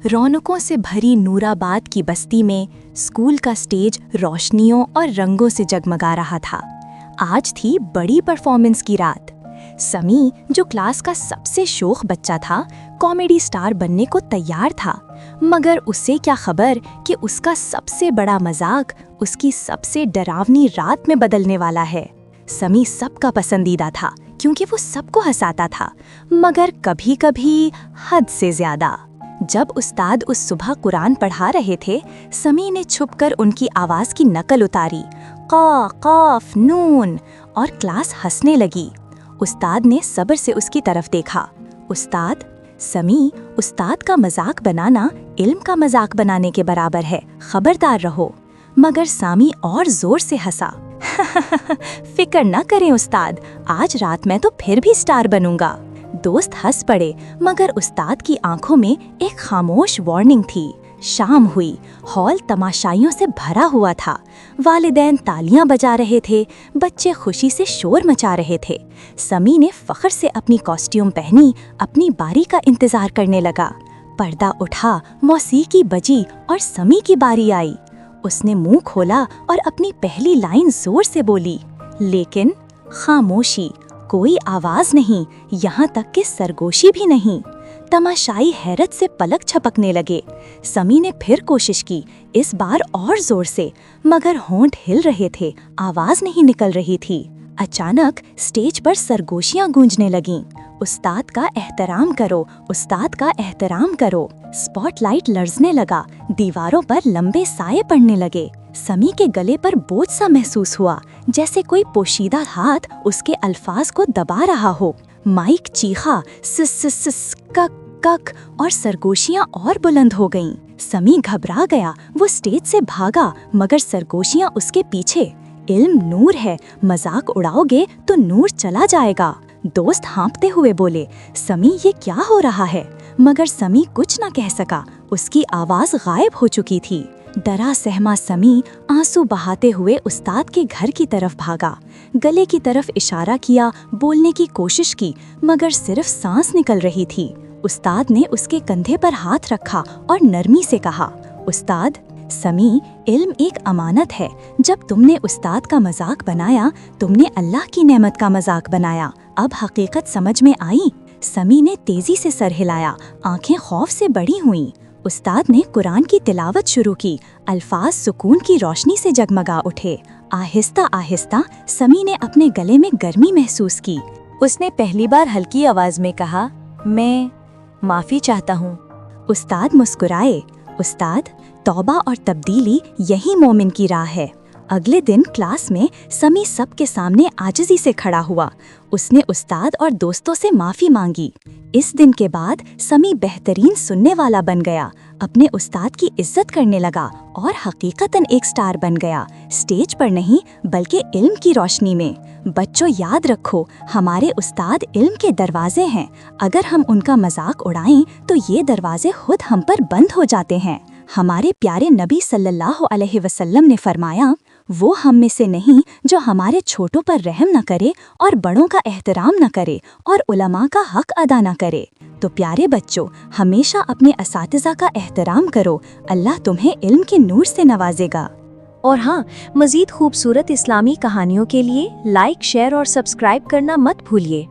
रौनकों से भरी नूराबाद की बस्ती में स्कूल का स्टेज रोशनियों और रंगों से जगमगा रहा था। आज थी बड़ी परफॉर्मेंस की रात। समी, जो क्लास का सबसे शोख बच्चा था, कॉमेडी स्टार बनने को तैयार था, मगर उसे क्या खबर कि उसका सबसे बड़ा मजाक उसकी सबसे डरावनी रात में बदलने वाला है। समी सबका पसंदीदा था क्योंकि वो सबको हंसाता था, मगर कभी-कभी हद से ज्यादा। जब उस्ताद उस सुबह कुरान पढ़ा रहे थे, समी ने छुपकर उनकी आवाज की नकल उतारी, क़ा क़ाफ नून, और क्लास हंसने लगी। उस्ताद ने सब्र से उसकी तरफ देखा। उस्ताद, समी, उस्ताद का मजाक बनाना इल्म का मजाक बनाने के बराबर है, खबरदार रहो। मगर सामी और जोर से हंसा। फिक्र न करें उस्ताद, आज रात मैं तो फिर भी स्टार बनूंगा। दोस्त हंस पड़े, मगर उस्ताद की आंखों में एक खामोश वार्निंग थी। शाम हुई, हॉल तमाशाइयों से भरा हुआ था। वालिदैन तालियां बजा रहे थे, बच्चे खुशी से शोर मचा रहे थे। समी ने फख्र से अपनी कॉस्ट्यूम पहनी, अपनी बारी का इंतजार करने लगा। पर्दा उठा, मौसीकी बजी और समी की बारी आई। उसने मुंह खोला और अपनी पहली लाइन जोर से बोली, लेकिन खामोशी, कोई आवाज नहीं, यहाँ तक कि सरगोशी भी नहीं। तमाशाई हैरत से पलक झपकने लगे। समी ने फिर कोशिश की, इस बार और जोर से, मगर होंठ हिल रहे थे, आवाज नहीं निकल रही थी। अचानक स्टेज पर सरगोशियां गूंजने लगीं। उस्ताद का एहतराम करो, उस्ताद का एहतराम करो। स्पॉटलाइट लर्जने लगा, दीवारों पर लंबे साये पड़ने लगे। समी के गले पर बोझ सा महसूस हुआ, जैसे कोई पोशीदा हाथ उसके अल्फाज को दबा रहा हो। माइक चीखा, सिस सिस सिस, कक कक, और सरगोशियां और बुलंद हो गईं। समी घबरा गया, वो स्टेज से भागा, मगर सरगोशियां उसके पीछे। इल्म नूर है, मजाक उड़ाओगे तो नूर चला जाएगा। दोस्त हाँफते हुए बोले, समी ये क्या हो रहा है? मगर समी कुछ न कह सका, उसकी आवाज गायब हो चुकी थी। डरा सहमा समी आंसू बहाते हुए उस्ताद के घर की तरफ भागा। गले की तरफ इशारा किया, बोलने की कोशिश की, मगर सिर्फ सांस निकल रही थी। उस्ताद ने उसके कंधे पर हाथ रखा और नरमी से कहा, उस्ताद, समी, इल्म एक अमानत है। जब तुमने उस्ताद का मजाक बनाया, तुमने अल्लाह की नेमत का मजाक बनाया। अब हकीकत समझ में आई। समी ने तेजी से सर हिलाया, आंखें खौफ से बड़ी हुईं। उस्ताद ने कुरान की तिलावत शुरू की, अल्फाज सुकून की रोशनी से जगमगा उठे। आहिस्ता आहिस्ता समी ने अपने गले में गर्मी महसूस की। उसने पहली बार हल्की आवाज में कहा, मैं माफी चाहता हूँ। उस्ताद मुस्कुराए। उस्ताद, तौबा और तब्दीली यही मोमिन की राह है। अगले दिन क्लास में समी सबके सामने आजिज़ी से खड़ा हुआ। उसने उस्ताद और दोस्तों से माफ़ी मांगी। इस दिन के बाद समी बेहतरीन सुनने वाला बन गया, अपने उस्ताद की इज्जत करने लगा और हकीकतन एक स्टार बन गया, स्टेज पर नहीं बल्कि इल्म की रोशनी में। बच्चों, याद रखो, हमारे उस्ताद इल्म के दरवाजे हैं। अगर हम उनका मजाक उड़ाएं तो ये दरवाजे खुद हम पर बंद हो जाते हैं। हमारे प्यारे नबी सल्लल्लाहु अलैहि वसल्लम ने फरमाया, वो हम में से नहीं जो हमारे छोटों पर रहम न करे और बड़ों का एहतराम न करे और उलमा का हक अदा न करे। तो प्यारे बच्चों, हमेशा अपने असातिज़ा का एहतराम करो, अल्लाह तुम्हें इल्म के नूर से नवाजेगा। और हाँ, मज़ीद खूबसूरत इस्लामी कहानियों के लिए लाइक, शेयर और सब्सक्राइब करना मत भूलिए।